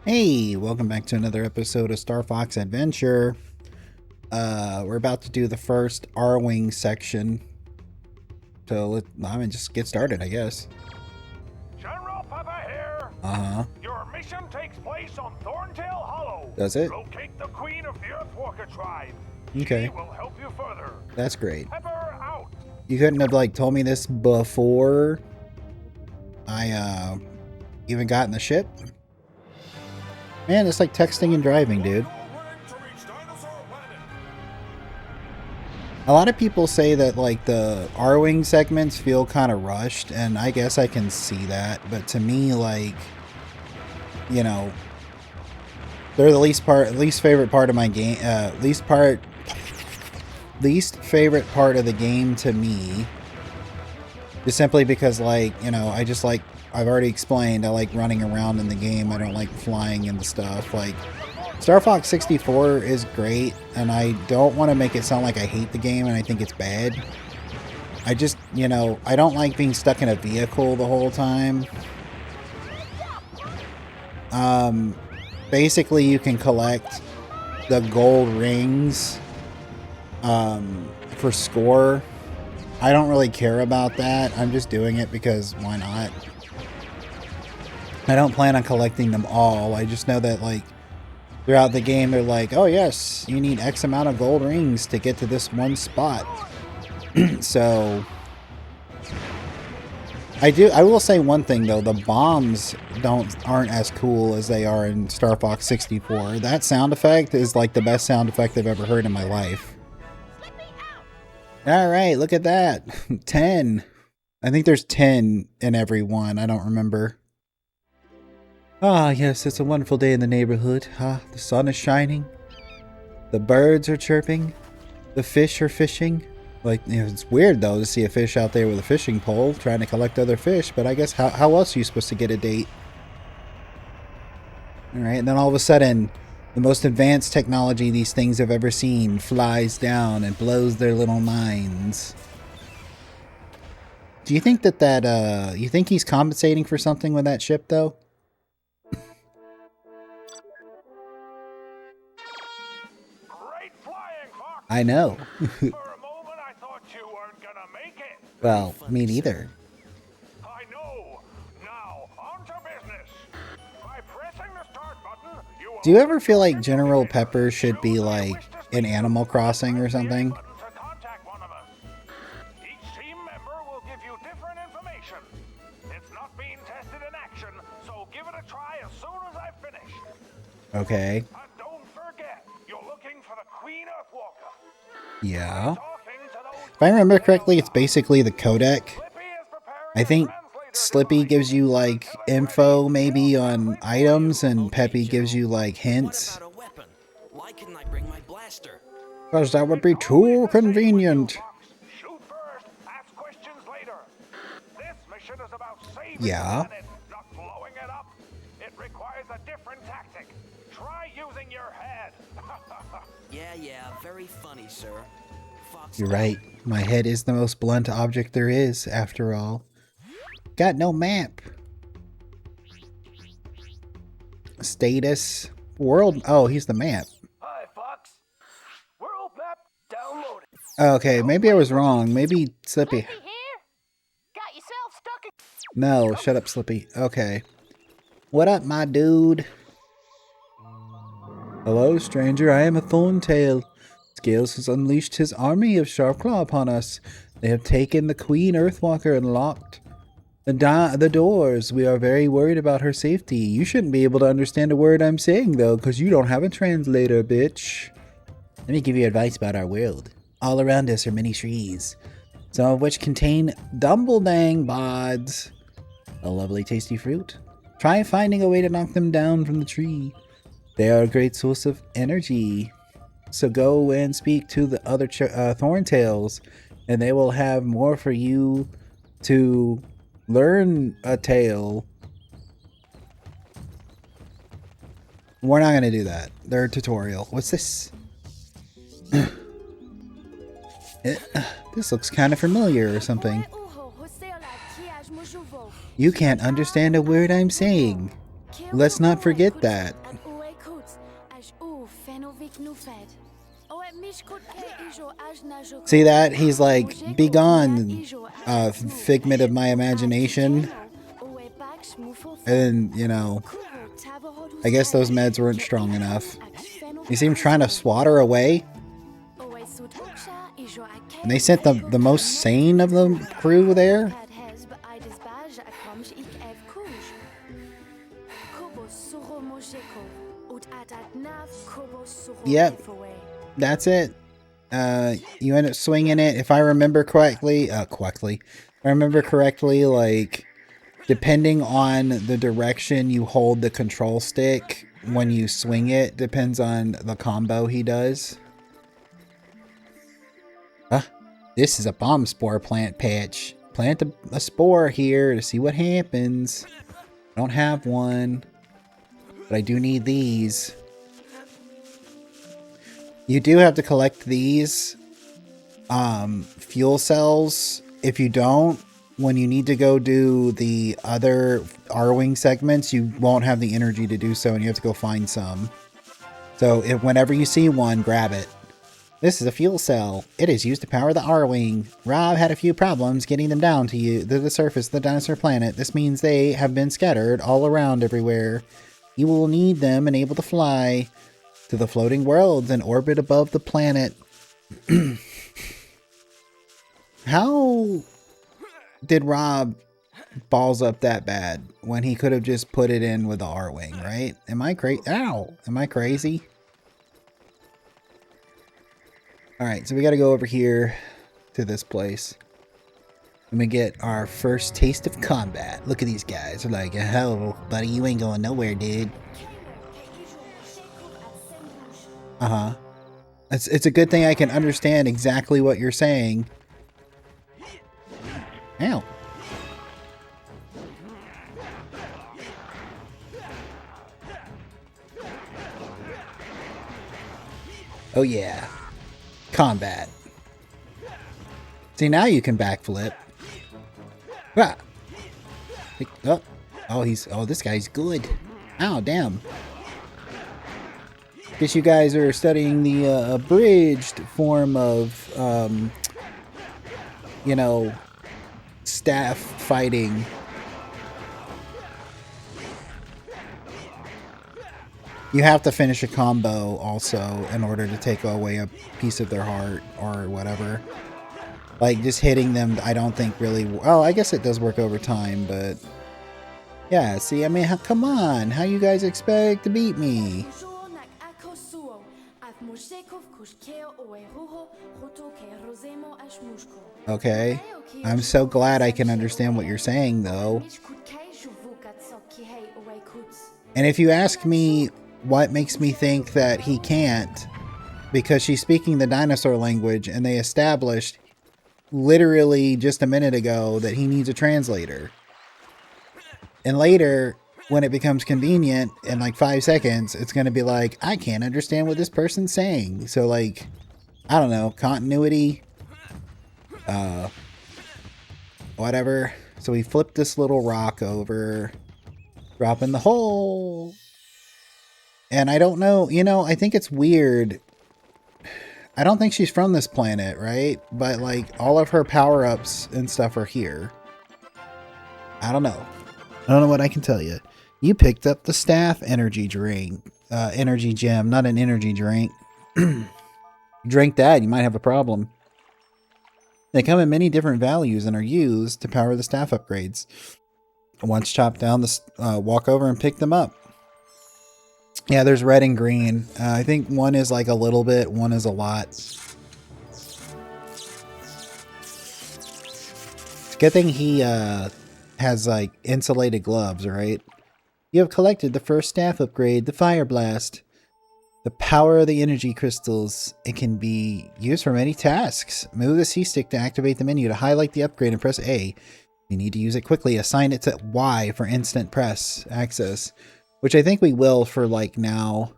Hey, welcome back to another episode of Star Fox Adventure. We're about to do the first R-Wing section. So just get started, I guess. General Pepper here. Your mission takes place on Thorntail Hollow. Does it? Locate the Queen of the Earthwalker tribe. Okay. She will help you further. That's great. Pepper out. You couldn't have told me this before I even got in the ship? Man, it's like texting and driving, dude. A lot of people say that the R-Wing segments feel kind of rushed, and I guess I can see that, but to me, they're the least favorite part of my game, least favorite part of the game to me, just simply because I've already explained, I like running around in the game. I don't like flying and stuff. Star Fox 64 is great, and I don't want to make it sound like I hate the game and I think it's bad. I just, I don't like being stuck in a vehicle the whole time. Basically, you can collect the gold rings for score. I don't really care about that. I'm just doing it because why not? I don't plan on collecting them all. I just know that throughout the game they're like, oh yes, you need X amount of gold rings to get to this one spot. So I will say one thing though, the bombs aren't as cool as they are in Star Fox 64. That sound effect is the best sound effect I've ever heard in my life. Alright, look at that. 10. I think there's 10 in every one. I don't remember. Ah, yes, it's a wonderful day in the neighborhood. The sun is shining. The birds are chirping. The fish are fishing. It's weird, though, to see a fish out there with a fishing pole trying to collect other fish, but I guess how else are you supposed to get a date? Alright, and then all of a sudden, the most advanced technology these things have ever seen flies down and blows their little minds. Do you think you think he's compensating for something with that ship, though? I know. For a moment, I thought you weren't gonna make it. Well, me neither. I know. Now, on to business. By pressing the start button, do you ever feel like General Pepper should be in Animal Crossing or something? Each team member will give you different information. It's not being tested in action, so give it a try as soon as I've finished. Okay. And don't forget, you're looking for the Queen Earthwalker. Yeah. If I remember correctly, it's basically the codec. I think Slippy gives you info maybe on items, and Peppy gives you hints. Because that would be too convenient. Shoot first, ask questions later. This mission is about saving Yeah. the planet, not blowing it up. It requires a different tactic. Try using your head. Yeah, very funny, sir. Fox. You're right. My head is the most blunt object there is, after all. Got no map. Status. World. Oh, he's the map. Hi, Fox. World map downloaded. Okay, maybe I was wrong. Maybe Slippy. Here? Got yourself stuck in... No, shut up, Slippy. Okay. What up, my dude? Hello, stranger. I am a Thorntail. Scales has unleashed his army of Sharpclaw upon us. They have taken the Queen Earthwalker and locked the doors. We are very worried about her safety. You shouldn't be able to understand a word I'm saying, though, because you don't have a translator, bitch. Let me give you advice about our world. All around us are many trees, some of which contain Dumbledang bods, a lovely tasty fruit. Try finding a way to knock them down from the tree. They are a great source of energy. So go and speak to the other Thorntails, and they will have more for you to learn a tale. We're not going to do that. They're a tutorial. What's this? This looks kind of familiar or something. You can't understand a word I'm saying. Let's not forget that. See that? He's like, be gone, figment of my imagination. And, you know, I guess those meds weren't strong enough. You see him trying to swat her away? And they sent the most sane of the crew there? Yep. That's it. You end up swinging it. If I remember correctly, like, depending on the direction you hold the control stick when you swing it, depends on the combo he does. This is a bomb spore plant patch. Plant a spore here to see what happens. I don't have one, but I do need these. You do have to collect these fuel cells. If you don't, when you need to go do the other R-Wing segments, you won't have the energy to do so, and you have to go find some. So whenever you see one, grab it. This is a fuel cell. It is used to power the R-Wing. Rob had a few problems getting them down to the surface of the dinosaur planet. This means they have been scattered all around everywhere. You will need them and able to fly to the floating worlds and orbit above the planet. How did Rob balls up that bad when he could have just put it in with the R-Wing, right? Am I crazy? Ow! Am I crazy? Alright, so we gotta go over here to this place. And we get our first taste of combat. Look at these guys. They're like, hell, buddy, you ain't going nowhere, dude. Uh-huh. It's a good thing I can understand exactly what you're saying. Ow. Oh yeah. Combat. See, now you can backflip. Ah. Oh, this guy's good. Oh, damn. Guess you guys are studying the abridged form of, you know, staff fighting. You have to finish a combo also in order to take away a piece of their heart or whatever. Like, just hitting them, I don't think really... Well, I guess it does work over time, but... Yeah, see, I mean, come on. How you guys expect to beat me? Okay. I'm so glad I can understand what you're saying, though. And if you ask me what makes me think that he can't, because she's speaking the dinosaur language, and they established literally just a minute ago that he needs a translator. And later, when it becomes convenient, in like 5 seconds, it's going to be like, I can't understand what this person's saying. So, like, I don't know, continuity, whatever. So we flip this little rock over, drop in the hole. And I don't know, you know, I think it's weird. I don't think she's from this planet, right? But, like, all of her power-ups and stuff are here. I don't know. I don't know what I can tell you. You picked up the staff energy drink. Energy gem, not an energy drink. Drink that, you might have a problem. They come in many different values and are used to power the staff upgrades. Once chopped down, walk over and pick them up. Yeah, there's red and green. I think one is like a little bit, one is a lot. It's a good thing he has like insulated gloves, right? You have collected the first staff upgrade, the Fire Blast. The power of the energy crystals. It can be used for many tasks. Move the C-stick to activate the menu to highlight the upgrade and press A. You need to use it quickly. Assign it to Y for instant press access. Which I think we will for, like, now.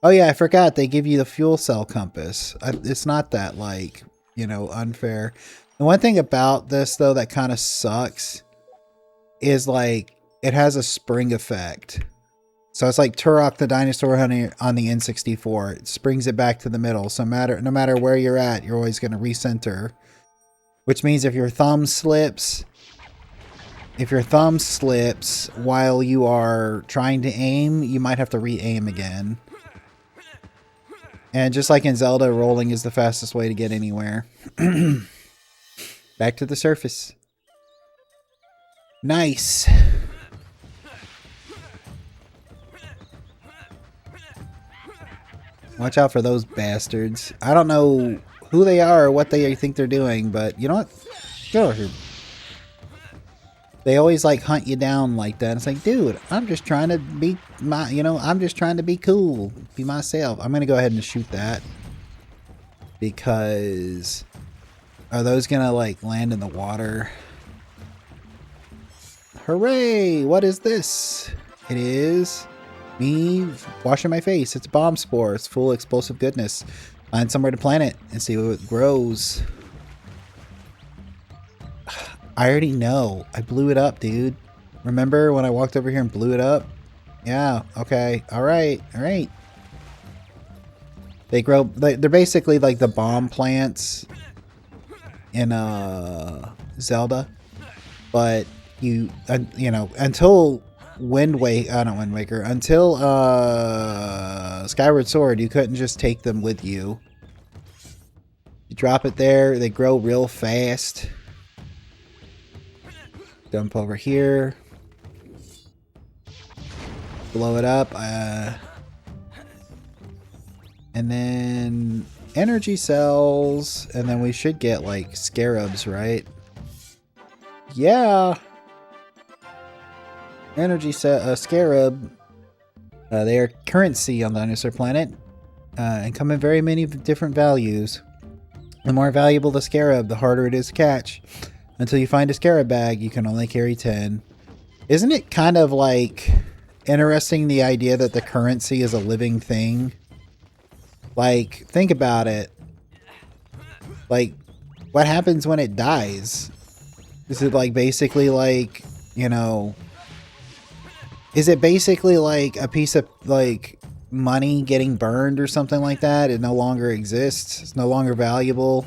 Oh yeah, I forgot. They give you the fuel cell compass. It's not that, like, you know, unfair. The one thing about this, though, that kind of sucks is, like, it has a spring effect. So it's like Turok the dinosaur hunter on the N64. It springs it back to the middle. So no matter where you're at, you're always going to recenter. Which means if your thumb slips while you are trying to aim, you might have to re-aim again. And just like in Zelda, rolling is the fastest way to get anywhere. Back to the surface. Nice. Watch out for those bastards. I don't know who they are or what they think they're doing, but you know what? Get over here. They always like hunt you down like that. It's like, dude, I'm just trying to be I'm just trying to be cool, be myself. I'm gonna go ahead and shoot that because are those gonna like land in the water? Hooray! What is this? It is me washing my face. It's bomb spore. It's full of explosive goodness. Find somewhere to plant it and see what grows. I already know. I blew it up, dude. Remember when I walked over here and blew it up? Yeah, okay. Alright, alright. They grow... They're basically like the bomb plants in Zelda. But you know, until until Skyward Sword, you couldn't just take them with you. You drop it there, they grow real fast. Dump over here. Blow it up. And then energy cells. And then we should get like scarabs, right? Yeah. Energy scarab. They are currency on the dinosaur planet. And come in very many different values. The more valuable the scarab, the harder it is to catch. Until you find a scarab bag, you can only carry 10. Isn't it kind of like interesting, the idea that the currency is a living thing? Like, think about it. Like, what happens when it dies? Is it like basically like, you know... Is it basically like a piece of like money getting burned or something like that? It no longer exists. It's no longer valuable.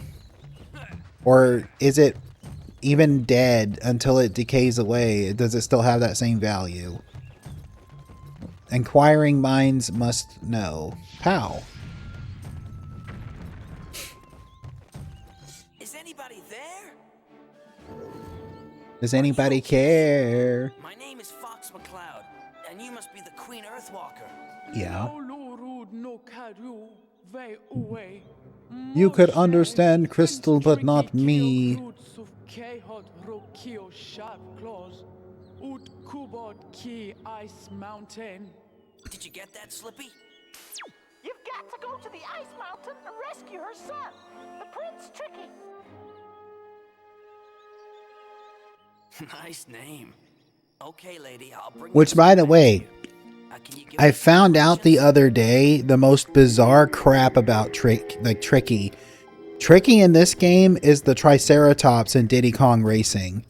Or is it even dead until it decays away? Does it still have that same value? Inquiring minds must know. Pow. Is anybody there? Does anybody care? My name is Fox McCloud, and you must be the Queen Earthwalker. Yeah. You could understand Crystal, but not me. Did you get that, Slippy? You've got to go to the ice mountain and rescue her son, the Prince Tricky. Nice name. Okay, lady, I'll bring. Which, by the way, I found out the other day the most bizarre crap about Tricky. Tricky in this game is the Triceratops in Diddy Kong Racing.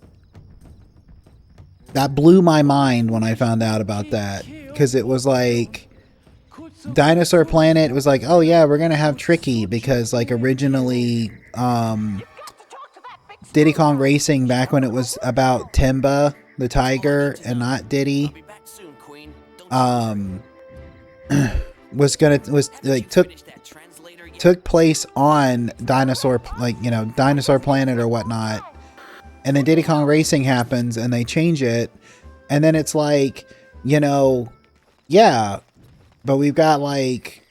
That blew my mind when I found out about that. Because it was like... Dinosaur Planet was like, oh yeah, we're going to have Tricky. Because like originally... Diddy Kong Racing, back when it was about Timba, the tiger, and not Diddy... took place on Dinosaur Planet or whatnot, and then Diddy Kong Racing happens and they change it, and then it's like, yeah, but we've got like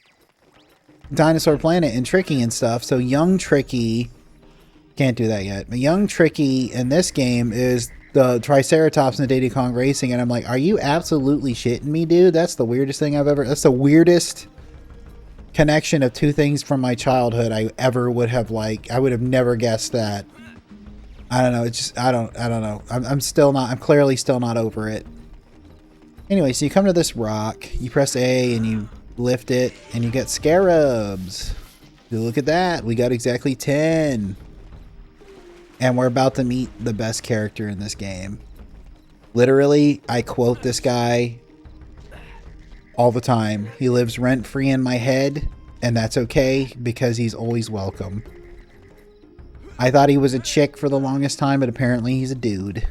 Dinosaur Planet and Tricky and stuff, so young Tricky can't do that yet, but young Tricky in this game is the Triceratops in Diddy Kong Racing, and I'm like, are you absolutely shitting me, dude? That's the weirdest thing that's the weirdest connection of two things from my childhood I ever would have I would have never guessed that. I don't know, it's just, I don't know. I'm clearly still not over it. Anyway, so you come to this rock, you press A and you lift it, and you get scarabs. Look at that, we got exactly 10. And we're about to meet the best character in this game. Literally, I quote this guy all the time. He lives rent-free in my head, and that's okay because he's always welcome. I thought he was a chick for the longest time, but apparently he's a dude.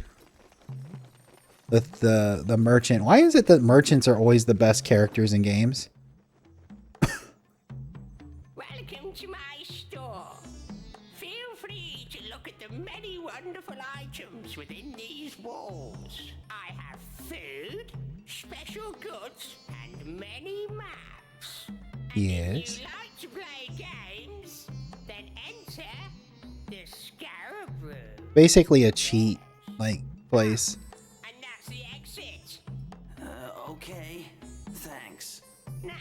The merchant. Why is it that merchants are always the best characters in games? Welcome to my store. Feel free to look at the many wonderful items within these walls. I have food, special goods, and many maps. And Yes. if you like to play games, then enter the Scarab Room. Basically a cheat, like, place. And that's the exit. Okay. Thanks. Now,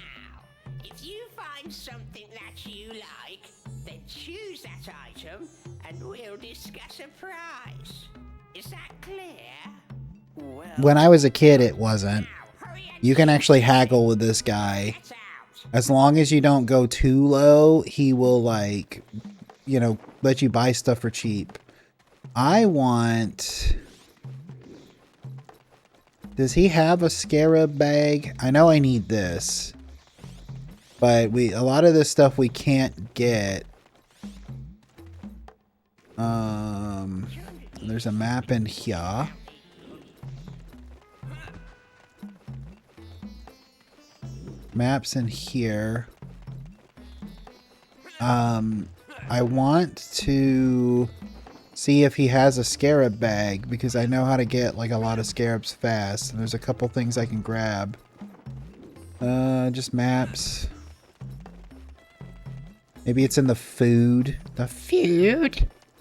if you find something that you like, then choose that item and we'll discuss a price. Is that clear? Well, When I was a kid, it wasn't. Now, hurry and You can actually haggle with this guy. get out. As long as you don't go too low, he will, like, you know, let you buy stuff for cheap. I want... Does he have a scarab bag? I know I need this. But a lot of this stuff we can't get. There's a map in here. Maps in here. I want to see if he has a scarab bag because I know how to get like a lot of scarabs fast. And there's a couple things I can grab. Just maps. Maybe it's in the food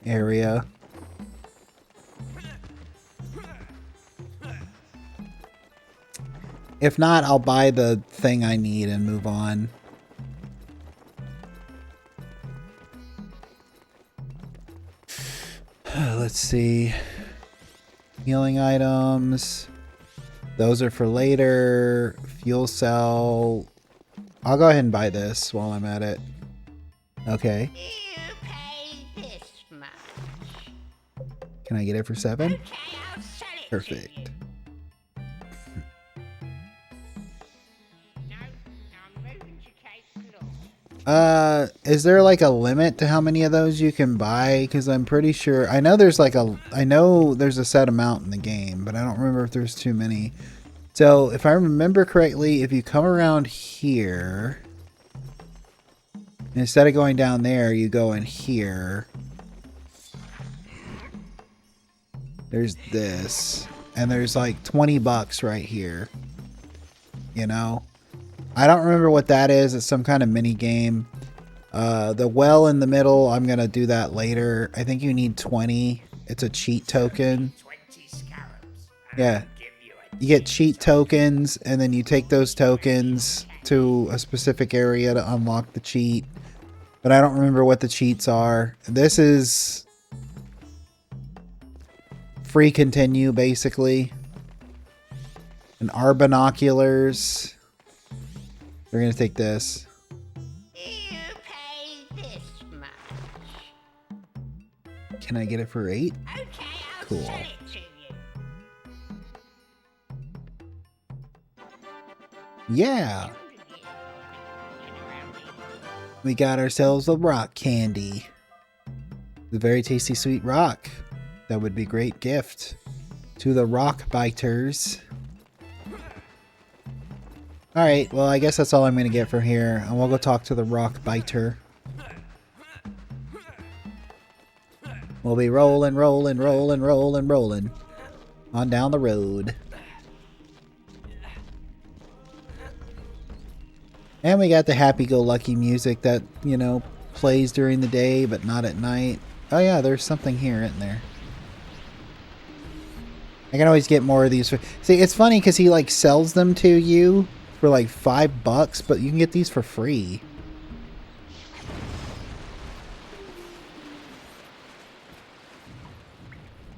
area. If not, I'll buy the thing I need and move on. Let's see. Healing items. Those are for later. Fuel cell. I'll go ahead and buy this while I'm at it. Okay. You pay this much. Can I get it for 7? Okay, I'll sell it to Perfect. you. No, I'm moving to Cape Claw. Is there like a limit to how many of those you can buy? Because I'm pretty sure I know there's a set amount in the game, but I don't remember if there's too many. So if I remember correctly, if you come around here, instead of going down there, you go in here. There's this, and there's like 20 bucks right here. You know? I don't remember what that is. It's some kind of mini game. The well in the middle, I'm going to do that later. I think you need 20. It's a cheat token. 20 scarabs. Yeah. Give you a You get cheat tokens, and then you take those tokens to a specific area to unlock the cheat. But I don't remember what the cheats are. This is free continue, basically. And our binoculars. We're going to take this. You pay this much. Can I get it for 8? Okay, I'll Cool. sell it to you. Yeah. We got ourselves a rock candy. The very tasty sweet rock. That would be a great gift to the rock biters. Alright, well I guess that's all I'm going to get from here. And we'll go talk to the rock biter. We'll be rolling, rolling, rolling, rolling, rolling. On down the road. And we got the happy-go-lucky music that, you know, plays during the day, but not at night. Oh yeah, there's something here, isn't there? I can always get more of these. See, it's funny because he, like, sells them to you for, like, $5, but you can get these for free.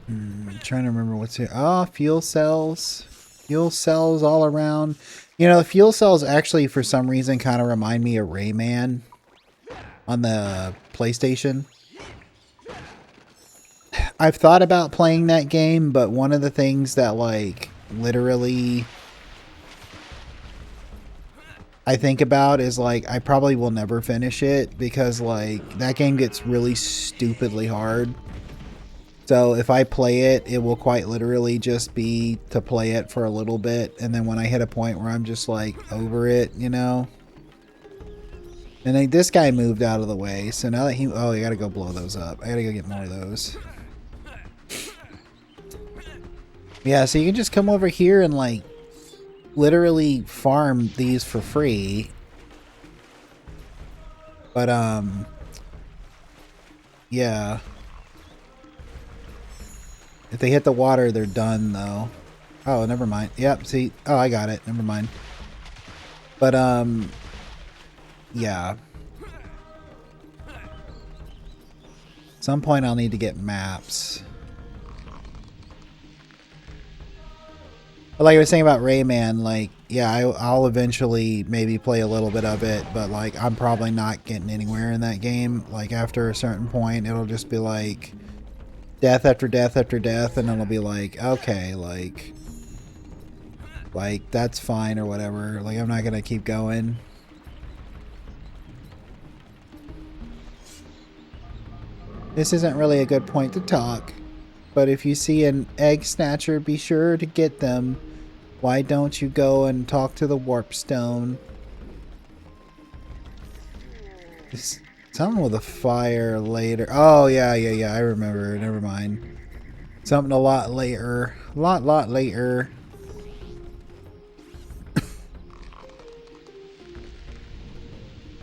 I'm trying to remember what's here. Oh, fuel cells. Fuel cells all around. You know, the fuel cells actually, for some reason, kind of remind me of Rayman on the PlayStation. I've thought about playing that game, but one of the things that like literally I think about is like I probably will never finish it because like that game gets really stupidly hard. So if I play it, it will quite literally just be to play it for a little bit, and then when I hit a point where I'm just like over it, you know. And then this guy moved out of the way, so now that oh, I gotta go blow those up. I gotta go get more of those. Yeah, so you can just come over here and like literally farm these for free. But yeah. If they hit the water, they're done though. Oh, never mind. Yep, see. Oh, I got it. Never mind. But yeah. At some point I'll need to get maps. But like I was saying about Rayman, like, yeah, I'll eventually maybe play a little bit of it, but like I'm probably not getting anywhere in that game. Like after a certain point, it'll just be like death after death after death, and it'll be like, okay, like that's fine or whatever. Like I'm not gonna keep going. This isn't really a good point to talk, but if you see an egg snatcher, be sure to get them. Why don't you go and talk to the warp stone? Something with a fire later. Oh, yeah, I remember. Never mind. Something a lot later. A lot later.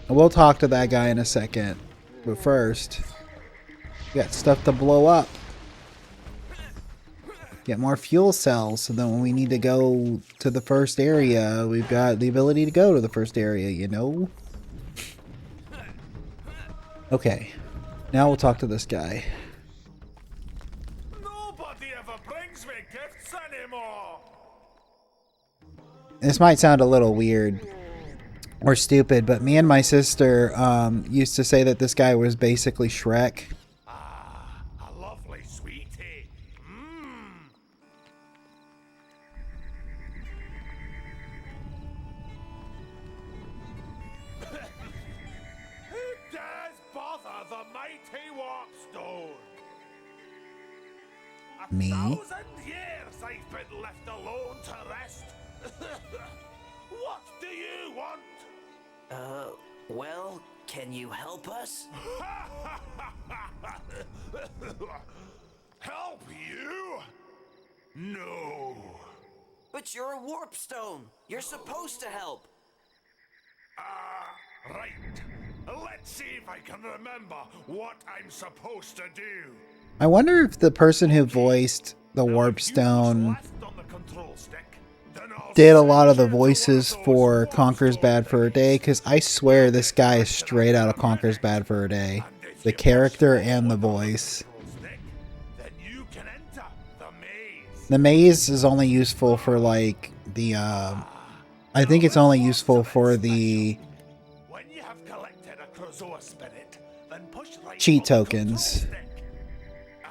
We'll talk to that guy in a second. But first, we got stuff to blow up. Get more fuel cells so that when we need to go to the first area, we've got the ability to go to the first area, you know? Okay. Now we'll talk to this guy. Nobody ever brings me gifts anymore. This might sound a little weird or stupid, but me and my sister used to say that this guy was basically Shrek. Ah, a lovely sweetie. Who dares bother the mighty Warpstone? Me? 1,000 years I've been left alone to rest. What do you want? Well, can you help us? Help you? No. But you're a warpstone. You're supposed to help. Right. Let's see if I can remember what I'm supposed to do. I wonder if the person who voiced the Now, Warp if you Stone was left on the control stick, then I'll did a lot of the send you to voices one of those for Warpstone Conker's Bad Fur Day, because I swear this guy is straight out of Conker's Bad Fur Day. And if The you character push and the forward on voice. control stick, then you can enter the maze. The maze is only useful for like the I think it's only useful for the When you have collected a Krazoa spirit, then push right cheat on the control tokens. stick,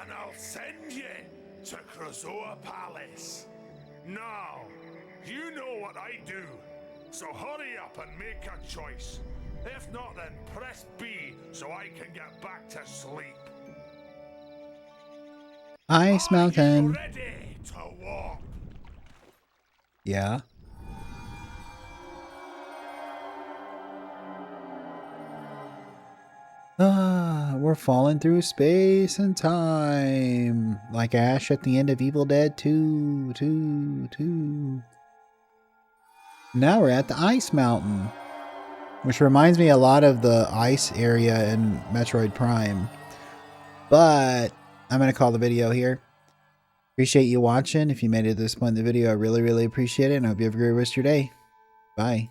and I'll send you to Krazoa Palace. Now, you know what I do, so hurry up and make a choice. If not, then press B so I can get back to sleep. Ice Are you Mountain. ready to walk? Yeah. We're falling through space and time. Like Ash at the end of Evil Dead 2. Now we're at the Ice Mountain. Which reminds me a lot of the ice area in Metroid Prime. But I'm going to call the video here. Appreciate you watching. If you made it to this point in the video, I really, really appreciate it. And I hope you have a great rest of your day. Bye.